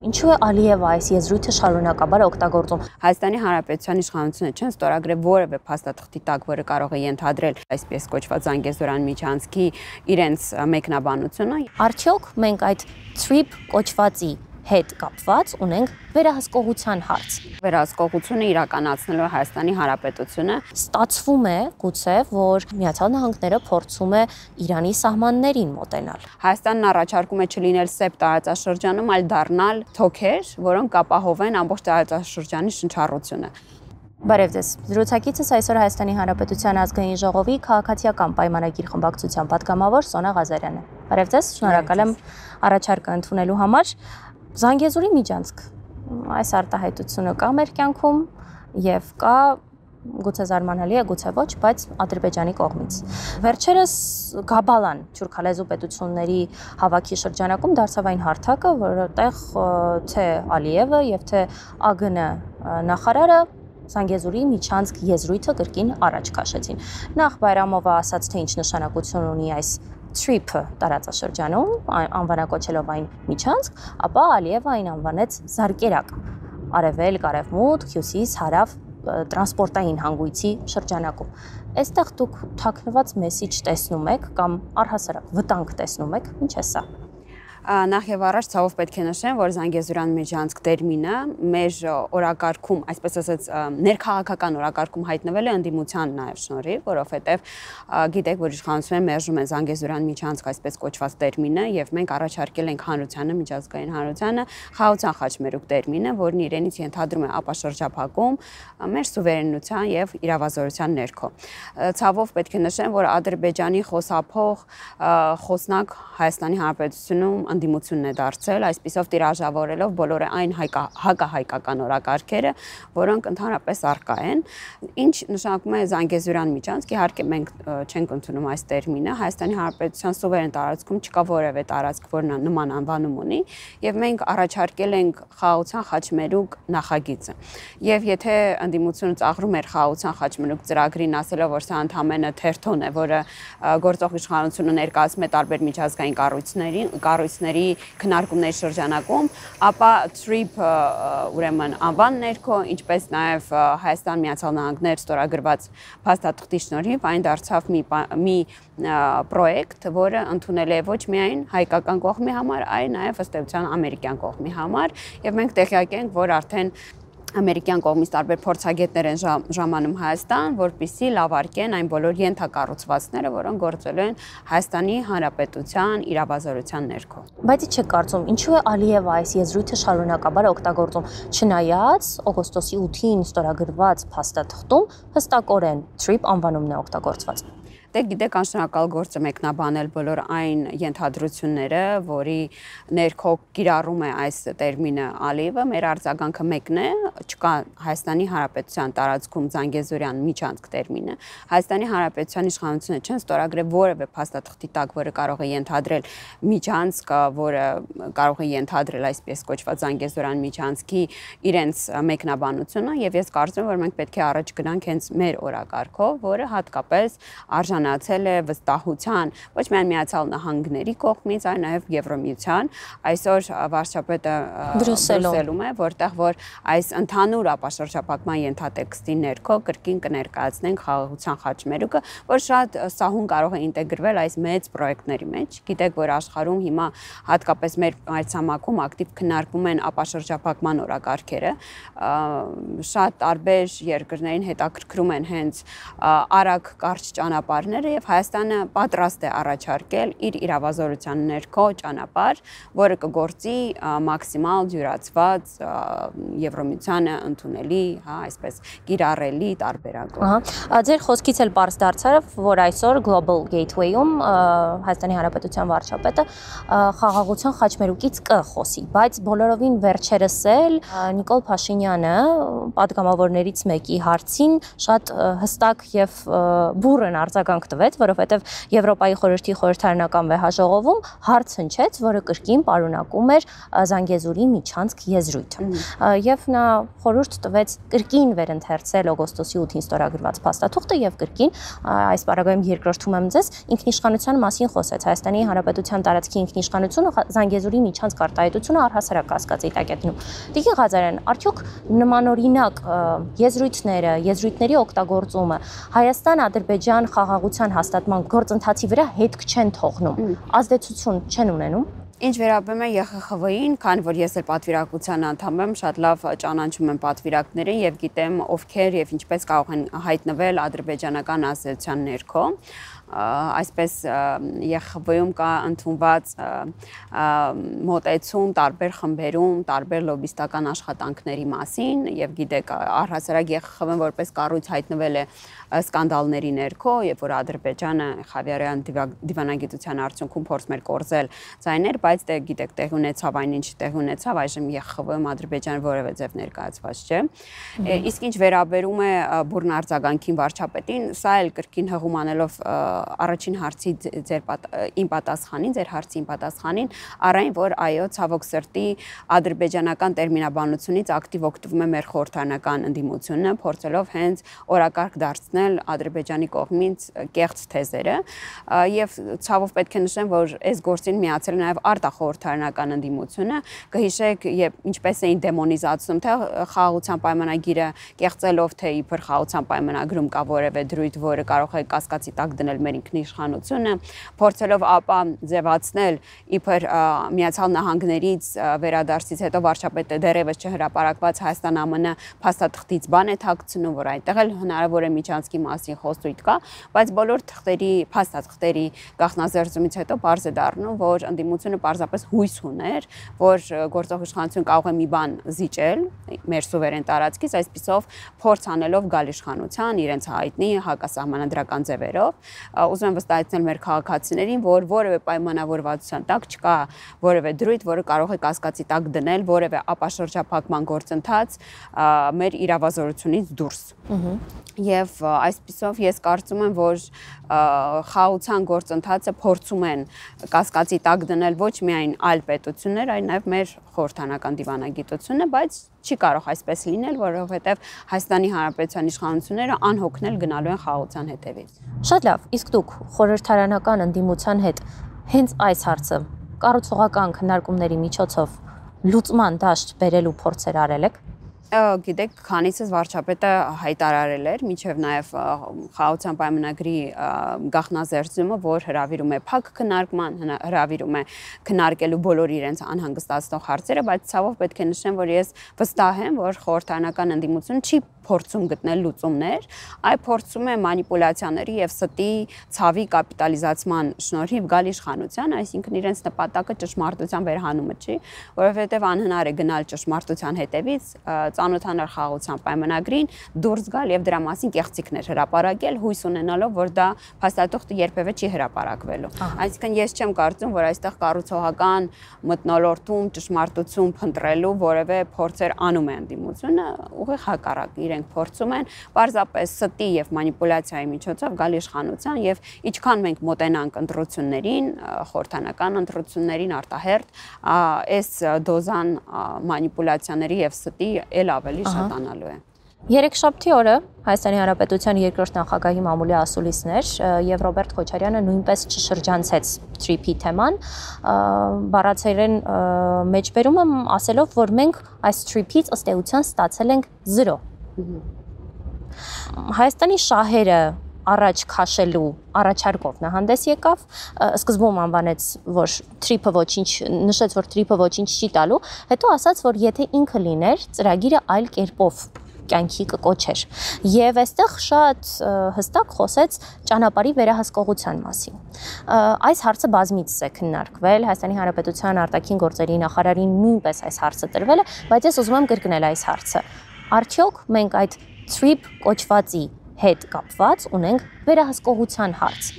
Ինչու է Ալիևը այս եզրույթը շարունակաբար օգտագործում։ Հայաստանի Հանրապետության իշխանությունը չեն ստորագրել որևէ փաստաթղթի տակ, որը կարող է ենթադրել այսպես կոչված Զանգեզուրան միջանցքի իրենց մեկնաբանությունը։ Արդյոք մենք այդ TRIP կոչվածի հետ կապված ունենք վերահսկողության հարց։ Վերահսկողությունը իրականացնելու Հայաստանի Հանրապետությունը Ստացվում է գուցե, որ Միացյալ Նահանգները փորձում է Իրանի սահմաններին մոտենալ։ Հայաստանն առաջարկում է չլինել սեպ տարածաշրջանում, այլ դառնալ թոքեր, որոնք ապահովեն ամբողջ տարածաշրջանի շնչառությունը։ Բարև ձեզ։ Զրուցակիցս այսօր Հայաստանի Հանրապետության ազգային ժողովի քաղաքացիական պայմանագիր խմբակցության պատգամավոր Սոնա Ղազարյանն է։ Բարև ձեզ, շնորհակալ եմ առաջարկը ընդունելու համար։ Զանգեզուրի միջանցք, այս արտահայտությունը կա մեր կյանքում եւ կա գուցե զարմանալի է, գուցե ոչ, բայց Ադրբեջանի կողմից։ Վերջերս Գաբալան թուրքալեզու պետությունների հավաքի շրջանակում դարձավ այն հարթակը, որտեղ թե Ալիևը եւ թե ԱԳՆ նախարարը Զանգեզուրի միջանցք եզրույթը կրկին առաջ քաշեցին։ Նախ Բայրամովը ասաց, թե ինչ նշանակություն ունի այս TRIP-ը տարածաշրջանում, անվանակոչելով այն միջանցք, ապա Ալիևը այն անվանեց զարկերակ, արևելք, արևմուտք, հյուսիս, հարավ տրանսպորտային հանգույցի շրջանակում։ Այստեղ դուք թաքնված մեսիջ տեսնում եք կամ առհասարակ վտանգ տեսնում եք, ինչ է սա։ Նախ եւ առաջ ցավով պետք է նշեմ, որ Զանգեզուրան միջանցք տերմինը մեր օրակարգում, այսպես ասած, ներքաղաքական օրակարգում հայտնվել է ընդդիմության նաեւ շնորհիվ, որովհետեւ գիտեք, որ իշխանությունը մերժում է Զանգեզուրան միջանցք այսպես կոչված տերմինը եւ մենք առաջարկել ենք հանրությանը, միջազգային հանրությանը խաղաղության խաչմերուկ տերմինը, որն իրենից ենթադրում է ապաշրջափակում մեր սուվերենության եւ իրավազորության ներքո։ Ցավով պետք է նշեմ, որ Ադրբեջանի խոսափող խոսնակ Հայաստանի Հանրապետությունում ընդդիմությունն է դարձել, այսպիսով տիրաժավորելով բոլոր այն հակահայկական օրակարգերը, որոնք ընդհանրապես առկա են, ինչ նշանակում է Զանգեզուրան միջանցք, իհարկե մենք չենք ընդունում այս տերմինը, Հայաստանի Հանրապետության սուվերեն տարածքում չկա որևէ տարածք, որն նման անվանում ունի, եւ մենք առաջարկել ենք խաղաղության խաչմերուկ նախագիծը։ Եւ եթե ընդդիմությունը ծաղրում էր խաղաղության խաչմերուկ ծրագրին, ասելով, որ սա ընդամենը թերթոն է, որը գործող իշխանությունը ներկայացնում է տարբեր միջազգային կառույցների քննարկումների շրջանակում, ապա TRIP ուրեմն անվան ներքո, ինչպես նաև Հայաստան Միացյալ Նահանգներ ստորագրված փաստաթղթի շնորհիվ այն դարձավ մի պրոյեկտ, որը ընդունել է ոչ միայն հայկական կողմի համար, այլ նաև ըստ էության ամերիկյան կողմի համար, եւ մենք տեղյակ ենք, որ արդեն ամերիկյան կողմից տարբեր փորձագետներ են ժամանում Հայաստան, որպեսզի լավարկեն այն բոլոր ենթակառուցվածքները, որոնք գործելու են Հայաստանի Հանրապետության իրավազորության ներքո։ Բայց չեք կարծում, ինչու է Ալիևը այս եզրույթը շարունակաբար օգտագործում, չնայած օգոստոսի 8-ին ստորագրված փաստաթղթում հստակորեն TRIP անվանումն է օգտագործված։ Դե գիտեք, անշնորհակալ գործ է մեկնաբանել բոլոր այն ենթադրությունները, որի ներքո կիրառում է այս տերմինը Ալիևը, մեր արձագանքը մեկն է, չկա Հայաստանի Հանրապետության տարածքում Զանգեզուրյան միջանցք տերմինը, Հայաստանի Հանրապետության իշխանությունը չեն ստորագրել որևէ փաստաթղթի տակ, որը կարող է ենթադրել միջանցք, որը կարող է ենթադրել այսպես կոչված Զանգեզուրյան միջանցքի իրենց մեկնաբանությունը, եւ ես կարծում եմ, որ մենք պետք է առաջ գնանք հենց մեր օրակարգով, որը հատկապես արժանացել է վստահության ոչ միայն Միացյալ Նահանգների կողմից, այլ նաև Եվրոմիության, այսօր վարչապետը Բրյուսելում է, որտեղ որ այս ընդհանուր ապաշրջափակման ենթատեքստի ներքո կրկին կներկայացնենք խաղաղության խաչմերուկը, որ շատ սահուն կարող է ինտեգրվել այս մեծ պրոյեկտների մեջ։ Գիտեք, որ աշխարհում հիմա հատկապես մեր մայրցամաքում ակտիվ քննարկվում են ապաշրջափակման օրակարգերը, շատ տարբեր երկրներին հետաքրքրում են հենց արագ կարճ ճանապարհները եւ Հայաստանը պատրաստ է առաջարկել իր իրավազորության ներքո ճանապարհ, որը կգործի մաքսիմալ յուրացված Եվրոմիությանը ընդունելի, այսպես կիրառելի տարբերակով։ Ձեր խոսքից էլ պարզ դարձավ, որ այսօր Global Gateway-ում Հայաստանի Հանրապետության վարչապետը խաղաղության խաչմերուկից կխոսի, բայց բոլորովին վերջերս էլ Նիկոլ Փաշինյանը պատգամավորներից մեկի հարցին շատ հստակ եւ բուռն արձագանք արձագանք տվեց, որովհետև Եվրոպայի խորհրդի խորհրդարանական վեհաժողովում հարց հնչեց, որը կրկին պարունակում էր Զանգեզուրի միջանցք եզրույթը։ Եվ նա խորհուրդ տվեց կրկին վերընթերցել օգոստոսի 8-ին ստորագրված փաստաթուղթը եւ կրկին այս պարագայում երկրորդում եմ ձեզ ինքնիշխանության մասին խոսեց Հայաստանի Հանրապետության տարածքի ինքնիշխանությունը Զանգեզուրի միջանցք արտահայտությունը առհասարակ կասկածի տակ է դնում։ Տիկին Ղազարյան, արդյոք նմանօրինակ եզրույթների օգտագործումը Հայաստան-Ադրբեջան խաղաղության հաստատման գործընթացի վրա հետք չեն թողնում, ազդեցություն չեն ունենում։ Ինչ վերաբերում է ԵԽԽՎ-ին, քանի որ ես էլ պատվիրակության անդամ եմ, շատ լավ ճանաչում եմ պատվիրակներին եւ գիտեմ ովքեր եւ ինչպես կարող են հայտնվել ադրբեջանական ազդեցության ներքո։ Այսպես ԵԽԽՎ-ում կա ընդունված մոտեցում տարբեր խմբերում, տարբեր լոբիստական աշխատանքների մասին եւ գիտեք առհասարակ ԵԽԽՎ-ն որպես կառույց հայտնվել է սկանդալների ներքո, երբ որ Ադրբեջանը Խավիարյան դիվանագիտության արդյունքում փորձում էր կորզել ձայներ, բայց դե գիտեք տեղի ունեցավ այնինչ տեղի ունեցավ, այժմ ԵԽԽՎ-ում Ադրբեջանը որևէ ձև ներկայացված չէ։ Իսկ ինչ վերաբերում է բուրն արձագանքին վարչապետին, սա էլ կրկին հղում անելով առաջին հարցի իմ պատասխանին, ձեր հարցի իմ պատասխանին, առայն որ այո, ցավոք սրտի ադրբեջանական տերմինաբանությունից ակտիվ օգտվում է մեր խորհրդարանական ընդդիմությունը, փորձելով հենց օրակարգ դարձնել Ադրբեջանի կողմից կեղծ թեզերը, եւ ցավով պետք է նշեմ, որ այս գործին միացել է նաեւ արտախորհրդարանական ընդդիմությունը, կհիշեք, ինչպես էին դեմոնիզացնում թե խաղաղության պայմանագիրը կեղծելով, թե իբր խաղաղության պայմանագրում կա որևէ դրույթ, որը կարող է կասկածի տակ դնել մեր ինքնիշխանությունը, փորձելով ապա ձևացնել իբր Միացյալ Նահանգներից վերադարձից հետո վարչապետը դեռևս չհրապարակված Հայաստան-ԱՄՆ փաստաթղթից բան է թաքցնում, որ այնտեղ էլ հնարավոր է միջանցքի մասին խոսույթ կա, բայց բոլոր թղթերի, փաստաթղթերի գաղտնազերծումից հետո պարզ է դառնում, որ ընդդիմությունը պարզապես հույս ուներ, որ գործող իշխանությունը կարող է մի բան զիջել մեր սուվերեն տարածքից, այսպիսով փորձ անելով գալ իշխանության իրենց հայտնի հակասահմանադրական ձևերով, ուզում եմ վստահեցնել մեր քաղաքացիներին, որ որևէ պայմանավորվածության տակ չկա որևէ դրույթ, որը կարող է կասկածի տակ դնել որևէ ապաշրջափակման գործընթաց մեր իրավազորությունից դուրս։ Եվ այսպիսով ես կարծում եմ, որ խաղաղության գործընթացը փորձում են կասկածի տակ դնել ոչ միայն այլ պետություններ, այլ նաև մեր խորհրդարանական դիվանագիտությունը, բայց չի կարող այսպես լինել, որովհետև Հայաստանի Հանրապետության իշխանությունները անհոգնել գնալու են խաղաղության հետևից։ Շատ լավ, իսկ դուք խորհրդարանական ընդդիմության հետ հենց այս հարցը կառուցողական քննարկումների միջոցով լուծման դաշտ բերելու փորձեր արել եք։ Գիտեք, քանիցս վարչապետը հայտարարել էր, մինչև նաև խաղաղության պայմանագրի գաղտնազերծումը, որ հրավիրում է փակ քննարկման, հրավիրում է քննարկելու բոլոր իրենց անհանգստացնող հարցերը, բայց ցավով պետք է նշեմ, որ ես վստահ եմ, որ խորհրդարանական ընդդիմությունը չի փորձում գտնել լուծումներ, այլ փորձում է մանիպուլյացիաների եւ ստի ցավի կապիտալիզացման շնորհիվ գալ իշխանության, այսինքն իրենց նպատակը ճշմարտության վերհանումը չի, որովհետեւ անհնար է գնալ ճշմարտության հետևից, ծանոթանալ խաղաղության պայմանագրին, դուրս գալ եւ դրա մասին կեղծիքներ հրապարակել, հույս ունենալով, որ դա փաստաթուղթը երբևէ չի հրապարակվելու։ Այսինքն ես չեմ կարծում, որ այստեղ կառուցողական մթնոլորտում ճշմարտություն փնտրելու որևէ փորձեր անում է ընդդիմությունը, ուղիղ հակառակ իրենք փորձում են պարզապես ստի եւ մանիպուլյացիայի միջոցով գալ իշխանության եւ ինչքան մենք մոտենանք ընտրություններին, խորհրդարանական ընտրություններին արտահերթ, այս դոզան մանիպուլյացիաների եւ ստի էլ ավելի շատանալու է։ Երեքշաբթի օրը Հայաստանի Հանրապետության երկրորդ նախագահի մամուլի ասուլիսներ եւ Ռոբերտ Քոչարյանը նույնպես չշրջանցեց թրիփի թեման, բառացիորեն մեջբերում եմ ասելով, որ մենք այս թրիփից ըստ էության ստացել ենք 0։ Հայաստանի շահերը առաջ քաշելու առաջարկով նա հանդես եկավ, սկզբում անվանեց, որ թրիփը ոչինչ, նշեց, որ թրիփը ոչինչ չի տալու, հետո ասաց, որ եթե ինքը լիներ, ծրագիրը այլ կերպով կյանքի կկոչեր։ Եվ այստեղ շատ հստակ խոսեց ճանապարհի վերահսկողության մասին։ Այս հարցը բազմիցս է քննարկվել, Հայաստանի Հանրապետության արտաքին գործերի նախարարին նույնպես այս հարցը տրվել է, բայց ես ուզում եմ կրկնել այս հարցը։ Արդյոք մենք այդ TRIP կոչվածի հետ կապված ունենք վերահսկողության հարց։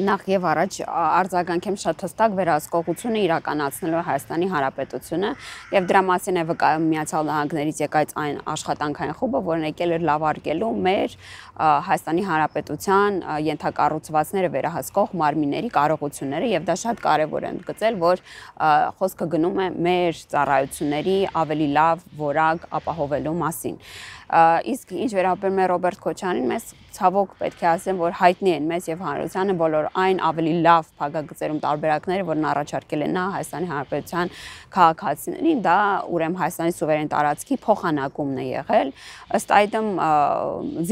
Նախ եւ առաջ արձագանք եմ շատ հստակ վերահսկողությունը իրականացնելու Հայաստանի Հանրապետությունը եւ դրա մասին է վկայում Միացյալ Նահանգներից եկած այն աշխատանքային խումբը, որն եկել էր լավարկելու մեր Հայաստանի Հանրապետության ենթակառուցվածքները վերահսկող մարմինների կարողությունները եւ դա շատ կարեւոր է ընդգծել, որ խոսքը գնում է մեր ծառայությունների ավելի լավ որակ ապահովելու մասին։ Իսկ ինչ վերաբերում է Ռոբերտ Քոչարյանին, մեզ ցավոք պետք է ասեմ, որ հայտնի են մեզ եւ հանրությանը բոլոր այն ավելի լավ փակագծերում տարբերակները, որն առաջարկել է նա Հայաստանի Հանրապետության քաղաքացիներին, դա ուրեմն Հայաստանի սուվերեն տարածքի փոխանակումն է եղել, ըստ այդմ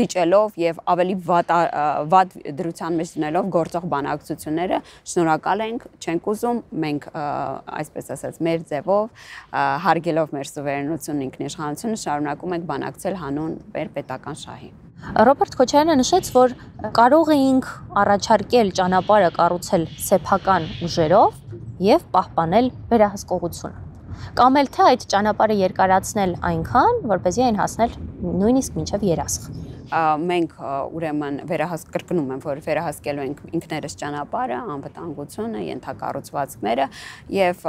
զիջելով եւ ավելի վատ դրության մեջ դնելով գործող բանակցությունները, շնորհակալ ենք, չենք ուզում, մենք այսպես ասած մեր ձևով հարգելով մեր սուվերենությունն ինքնիշխանությունը շարունակում ենք բանակցել հանուն մեր պետական շահի։ Ռոբերտ Քոչարյանը նշեց, որ կարող էինք առաջարկել ճանապարհը կառուցել սեփական ուժերով եւ պահպանել վերահսկողությունը։ Կամ էլ թե այդ ճանապարհը երկարացնել այնքան, որպեսզի այն հասնել նույնիսկ մինչև Երասխ։ Մենք ուրեմն կրկնում եմ, որ վերահսկելու ենք ինքներս ճանապարհը, անվտանգությունը, ենթակառուցվածքները եւ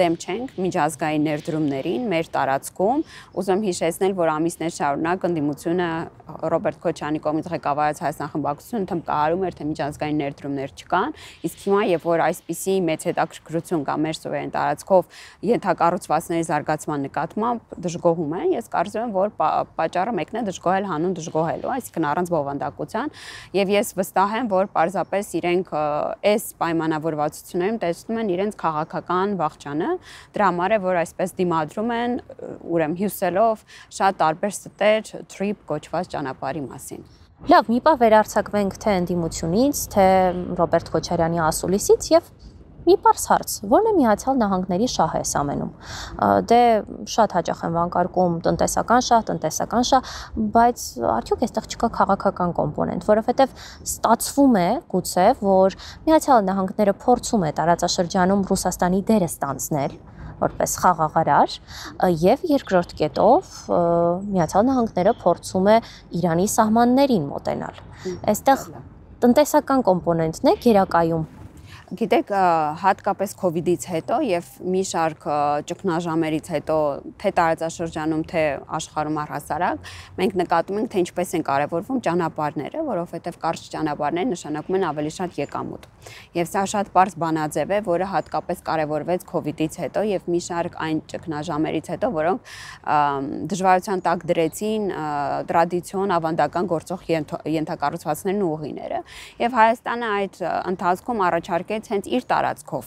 դեմ չենք միջազգային ներդրումներին մեր տարածքում։ Ուզում հիշեցնել, որ ամիսներ շարունակ ընդդիմությունը Ռոբերտ Քոչարյանի կողմից ղեկավարած Հայաստան խմբակցությունը թմկահարում էր, թե միջազգային ներդրումներ չկան, իսկ հիմա եւ որ այսպիսի մեծ հետաքրքրություն կա մեր սուվերեն տարածքով ենթակառուցվածքների զարգացման նկատմամբ դժգոհում են, ես կարծում եմ, որ պատճառը մեկն է դժգոհել հանուն դժգոհելու, այսինքն առանց բովանդակության, եւ ես վստահ եմ, որ պարզապես իրենք այս պայմանավորվածություններում տեսնում են իրենց քաղաքական վախճանը, դրա համար է, որ այսպես դիմադրում են, ուրեմն հյուսելով շատ տարբեր ստեր trip կոչված ճանապարհի մասին։ Լավ, մի պահ վերարձակվենք թե ընդդիմությունից, թե Ռոբերտ Քոչարյանի ասուլիսից եւ մի պարզ հարց, ո՞րն է Միացյալ Նահանգների շահը այս ամենում։ Դե շատ հաճախ են վանկարկում տնտեսական շահ, բայց արդյոք այստեղ չկա քաղաքական կոմպոնենտ, որովհետև ստացվում է գուցե, որ Միացյալ Նահանգները փորձում է տարածաշրջանում Ռուսաստանի դերը ստանձնել որպես խաղաղարար եւ երկրորդ կետով Միացյալ Նահանգները փորձում է Իրանի սահմաններին մոտենալ։ Այստեղ տնտեսական կոմպոնենտն է գերակայում։ Գիտեք, հատկապես COVID-ից հետո եւ մի շարք ճգնաժամերից հետո թե տարածաշրջանում, թե աշխարհում առհասարակ, մենք նկատում ենք, թե ինչպես են կարևորվում ճանապարհները, որովհետեւ կարճ ճանապարհները նշանակում են ավելի շատ եկամուտ։ Եվ սա շատ པարզ բանաձև է, որը հատկապես կարևորվեց COVID-ից հետո եւ մի շարք այն ճգնաժամերից հետո, որոնք դժվարության տակ դրեցին տրադիցիոն ավանդական գործող ենթակառուցվածքներն ու ուղիները։ Եվ Հայաստանը այդ ընթացքում առաջարկեց հենց իր տարածքով։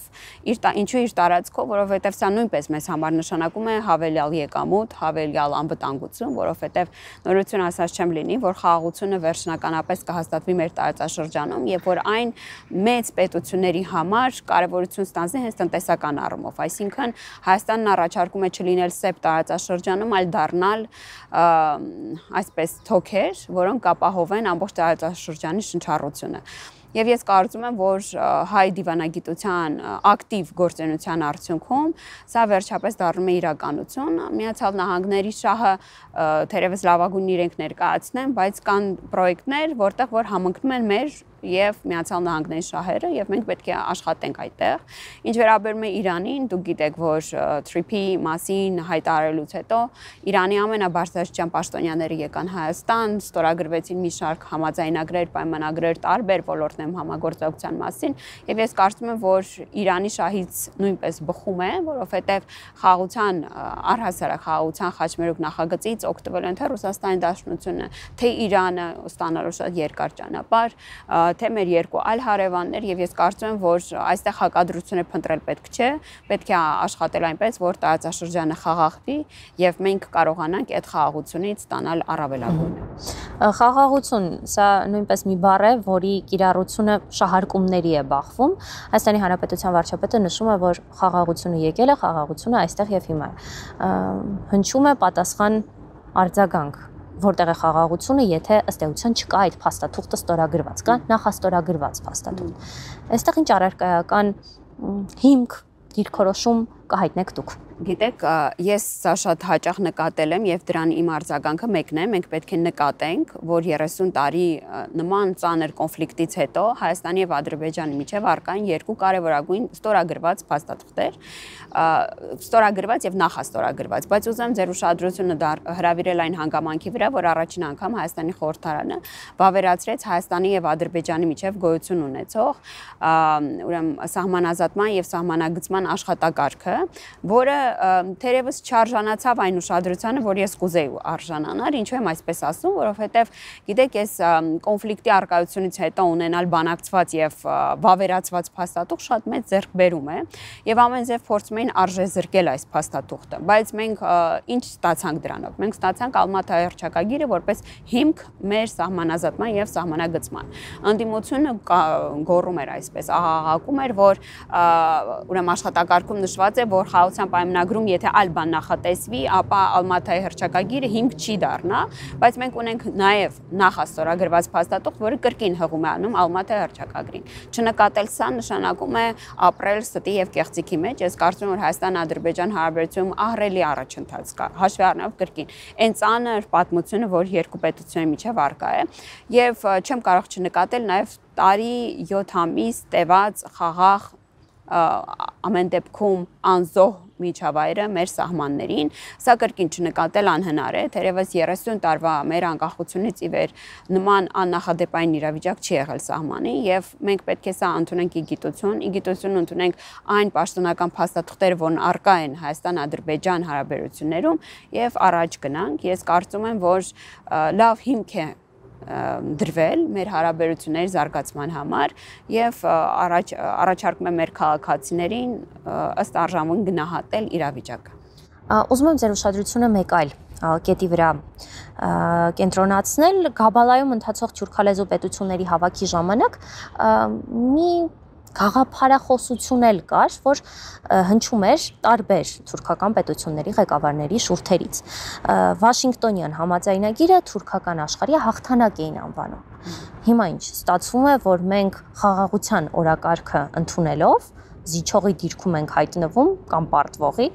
Ինչու իր տարածքով, որովհետև սա նույնպես մեզ համար նշանակում է հավելյալ եկամուտ, հավելյալ անվտանգություն, որովհետև նորություն ասած չեմ լինի, որ խաղաղությունը վերջնականապես կհաստատվի մեր տարածաշրջանում եւ որ այն մեծ պետությունների համար կարևորություն ստանձնի հենց տնտեսական առումով։ Այսինքն Հայաստանն առաջարկում է չլինել սեփ տարածաշրջանում, այլ դառնալ այսպես թոքեր, որոնք ապահովեն ամբողջ տարածաշրջանի շնչառությունը։ Եվ ես կարծում եմ, որ հայ դիվանագիտության ակտիվ գործունեության արդյունքում սա վերջապես դառնում է իրականություն։ Միացյալ Նահանգների շահը թերևս լավագույնն իրենք ներկայացնեն, բայց կան պրոյեկտներ, որտեղ որ համընկնում են մեր եւ Միացյալ Նահանգների շահերը եւ մենք պետք է աշխատենք այդտեղ։ Ինչ վերաբերում է Իրանին, դուք գիտեք, որ TRIP-ի մասին հայտարարելուց հետո Իրանի ամենաբարձրաստիճան պաշտոնյաները եկան Հայաստան, ստորագրվեցին մի շարք համաձայնագրեր, պայմանագրեր տարբեր ոլորտներում համագործակցության մասին եւ ես կարծում եմ, որ Իրանի շահից նույնպես բխում է, որովհետեւ խաղաղության առհասարակ խաղաղության խաչմերուկ նախագծից օգտվել են թե Ռուսաստանի Դաշնությունը, թե Իրանը ստանալու շատ երկար ճանապարհ, թե մեր երկու այլ հարևաններ եւ ես կարծում եմ, որ այստեղ հակադրությունը փնտրել պետք չէ, պետք է աշխատել այնպես, որ տարածաշրջանը խաղաղվի եւ մենք կարողանանք այդ խաղաղությունից ստանալ առավելագույնը։ Խաղաղություն, սա նույնպես մի բառ է, որի կիրառությունը շահարկումների է բախվում։ Հայաստանի Հանրապետության վարչապետը նշում է, որ խաղաղությունը եկել է, խաղաղությունը այստեղ եւ հիմա է։ Հնչում է պատասխան արձագանք, որտեղ է խաղաղությունը, եթե ըստ էության չկա այդ փաստաթուղթը ստորագրված, կա նախաստորագրված փաստաթուղթ։ Այստեղ ինչ առարկայական հիմք դիրքորոշում կհայտնեք դուք։ Գիտեք, ես սա շատ հաճախ նկատել եմ եւ դրան իմ արձագանքը մեկն է, մենք պետք է նկատենք, որ 30 տարի նման ծանր կոնֆլիկտից հետո Հայաստանի եւ Ադրբեջանի միջեւ առկա են երկու կարեւորագույն ստորագրված փաստաթղթեր, ստորագրված եւ նախաստորագրված, բայց ուզեմ ձեր ուշադրությունը հրավիրել այն հանգամանքի վրա, որ առաջին անգամ Հայաստանի խորհրդարանը վավերացրեց Հայաստանի եւ Ադրբեջանի միջեւ գոյություն ունեցող ուրեմն սահմանազատման եւ սահմանագծման աշխատակարգը, որը թերևս չարժանացավ այն ուշադրությանը, որ ես կուզեի արժանանար, ինչու եմ այսպես ասում, որովհետև գիտեք, ես կոնֆլիկտի առկայությունից հետո ունենալ բանակցված եւ վավերացված փաստաթուղթ շատ մեծ ձեռքբերում է, եւ ամեն ձև փորձում էին արժեզրկել այս փաստաթուղթը, բայց մենք ինչ ստացանք դրանով։ Մենք ստացանք Ալմատայի հռչակագիրը որպես հիմք մեր սահմանազատման եւ սահմանագծման։ Ընդդիմությունը գոռում էր այսպես, աղաղակում էր, որ ուրեմն աշխատակարգում նշված է, որ խաղաղության պայմանագրում եթե այլ բան նախատեսվի, ապա Ալմատայի հռչակագիրը հիմք չի դառնա, բայց մենք ունենք նաև նախաստորագրված փաստաթուղթ, որը կրկին հղում է անում Ալմատայի հռչակագրին։ Չնկատել սա նշանակում է ապրել ստի եւ կեղծիքի մեջ։ Ես կարծում եմ, որ Հայաստան-Ադրբեջան հարաբերությունում ահռելի առաջընթաց կա, հաշվի առնելով կրկին այն ծանր պատմությունը, որ երկու պետությունների միջև առկա է, եւ չեմ կարող չնկատել նաև տարի 7 ամիս տևած խաղաղ ամեն դեպքում անզոհ միջավայրը մեր սահմաններին, սա կրկին չնկատել անհնար է, թերևս 30 տարվա մեր անկախությունից ի վեր նման աննախադեպային իրավիճակ չի եղել սահմանին եւ մենք պետք է սա ընդունենք ի գիտություն ընդունենք այն պաշտոնական փաստաթղթերը, որն առկա են Հայաստան-Ադրբեջան հարաբերություններում եւ առաջ գնանք։ Ես կարծում եմ, որ լավ հիմք է դրվել մեր հարաբերությունների զարգացման համար եւ առաջարկում եմ մեր քաղաքացիներին ըստ արժանուն գնահատել իրավիճակը։ Ուզում եմ ձեր ուշադրությունը մեկ այլ կետի վրա կենտրոնացնել։ Գաբալայում ընթացող թուրքալեզու պետությունների հավաքի ժամանակ մի գաղափարախոսություն էլ կար, որ հնչում էր տարբեր թուրքական պետությունների ղեկավարների շուրթերից։ Վաշինգտոնյան համաձայնագիրը թուրքական աշխարհի հաղթանակ էին անվանում։ Հիմա ինչ, ստացվում է, որ մենք խաղաղության օրակարգը ընդունելով զիջողի դիրքում ենք հայտնվում կամ պարտվողի։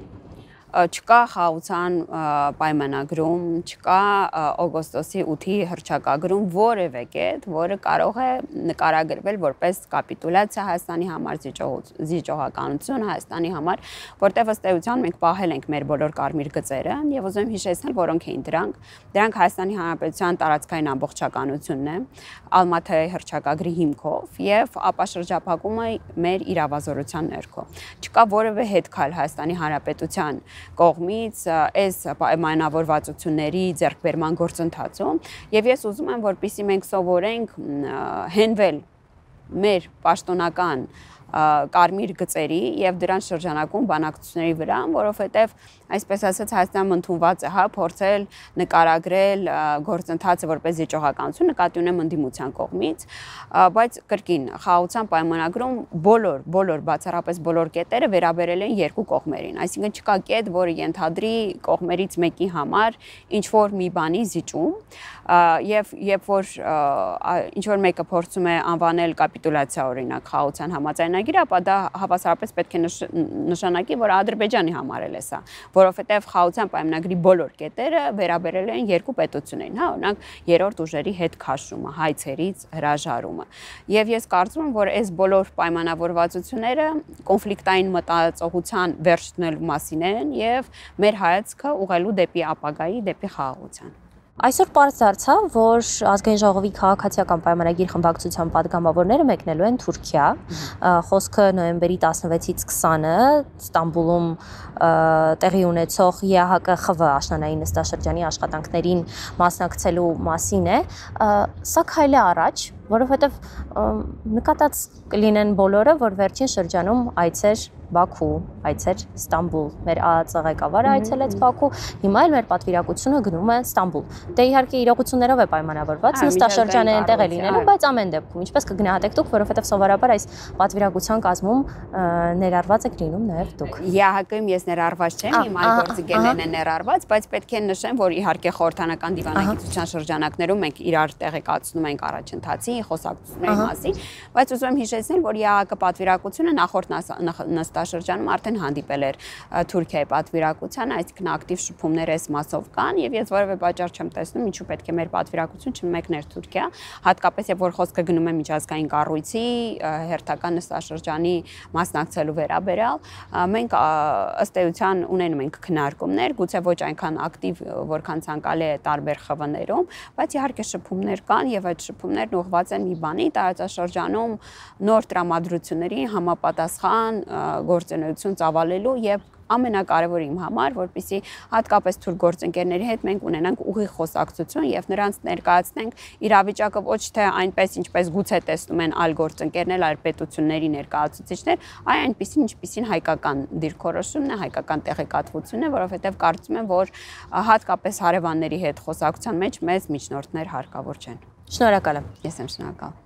Չկա խաղաղության պայմանագրում, չկա օգոստոսի 8-ի հռչակագրում որևէ կետ, որը կարող է նկարագրվել որպես կապիտուլյացիա Հայաստանի համար, զիջողականություն Հայաստանի համար, որտեղ ըստ էության մենք պահել ենք մեր բոլոր կարմիր գծերը եւ ուզում եմ հիշեցնել, որոնք էին դրանք։ Դրանք Հայաստանի Հանրապետության տարածքային ամբողջականությունն է, Ալմատայի հռչակագրի հիմքով եւ ապաշրջափակումը մեր իրավազորության ներքո։ Չկա որևէ հետքայլ Հայաստանի Հանրապետության կողմից այս պայմանավորվածությունների ձեռքբերման գործընթացում եւ ես ուզում եմ, որպեսզի մենք սովորենք հենվել մեր պաշտոնական կարմիր գծերի եւ դրան շրջանակում բանակցությունների վրա, որովհետեւ այսպես ասած Հայաստանում ընդունված է, փորձել նկարագրել գործընթացը որպես զիջողականություն, նկատի ունեմ ընդդիմության կողմից, բայց կրկին խաղաղության պայմանագրում բոլոր բացառապես բոլոր կետերը վերաբերել են երկու կողմերին, այսինքն չկա կետ, որը ենթադրի կողմերից մեկի համար ինչ որ մի բանի զիջում եւ երբ որ ինչ որ մեկը փորձում է անվանել կապիտուլյացիա օրինակ խաղաղության համաձայնագիրը, ապա դա հավասարապես պետք է նշանակի, որ Ադրբեջանի համար է սա, որովհետև խաղաղության պայմանագրի բոլոր կետերը վերաբերել են երկու պետություններին, օրինակ երրորդ ուժերի հետ քաշումը, հայցերից հրաժարումը։ Եվ ես կարծում եմ, որ այս բոլոր պայմանավորվածությունները կոնֆլիկտային մտածողության վերջ դնելու մասին են եւ մեր հայացքը ուղղելու դեպի ապագայի, դեպի խաղաղության։ Այսօր պարզ դարձավ, որ ազգային ժողովի քաղաքացիական պայմանագիր խմբակցության падգամավորները մեկնելու են Թուրքիա, խոսքը նոյեմբերի 16-ից 20-ը Ստամբուլում տեղի ունեցող ԵԱՀԿ-ԽՎ աշնանային նստաշրջանի աշխատանքներին մասնակցելու մասին է, սա քայլ է առաջ, որովհետև նկատած կլինեն բոլորը, որ վերջին շրջանում այցեր Բաքու, այցեր Ստամբուլ, մեր ԱԱԾ ղեկավարը այցելեց Բաքու, հիմա էլ մեր պատվիրակությունը գնում է Ստամբուլ։ Դե իհարկե իրողություններով է պայմանավորված, նստաշրջանը այնտեղ է լինելու, բայց ամեն դեպքում, ինչպես կգնահատեք դուք, որովհետև սովորաբար այս պատվիրակության կազմում ներառված եք լինում նաև դուք։ ԵԱՀԿ-ում ես ներառված չեմ, իմ այլ գործիգեններն են ներառված, բայց պետք է նշեմ, որ իհարկե խորհրդանական դիվանագիտության շրջանակներում մենք իրար տեղեկացնում ենք առաջընթացի խոսակցությունների մասին, բայց ուզում եմ հիշեցնել, որ ԵԱՀԿ պատվիրակությունը նախորդ նստաշրջանում արդեն հանդիպել էր Թուրքիայի պատվիրակությանը, այսինքն ակտիվ շփումներ այս մասով կան եւ ես որևէ պատճառ չեմ տեսնում, ինչու պետք է մեր պատվիրակություն չմեկներ Թուրքիա, հատկապես երբ որ խոսքը գնում է միջազգային կառույցի հերթական նստաշրջանի մասնակցելու վերաբերյալ, մենք ըստ էության ունենում ենք քննարկումներ, գուցե ոչ այնքան ակտիվ, որքան ցանկալի է տարբեր խվներում, բայց իհարկե շփումներ կան եւ այդ շփումներն ուղղված են մի բանի տարածաշրջանում նոր տրամադրությունների համապատասխան գործունեություն ծավալելու եւ ամենակարևորը իմ համար, որպեսզի հատկապես թուրք գործընկերների հետ մենք ունենանք ուղիղ խոսակցություն եւ նրանց ներկայացնենք իրավիճակը ոչ թե այնպես, ինչպես գուցե տեսնում են այլ գործընկերներ, այլ պետությունների ներկայացուցիչներ, այլ այնպեսին, ինչպեսին հայկական դիրքորոշումն է, հայկական տեղեկատվությունն է, որովհետեւ կարծում եմ, որ հատկապես հարևանների հետ խոսակցության մեջ մեծ միջնորդներ հարկավոր չեն։ Շնորհակալ եմ։ Ես եմ շնորհակալ։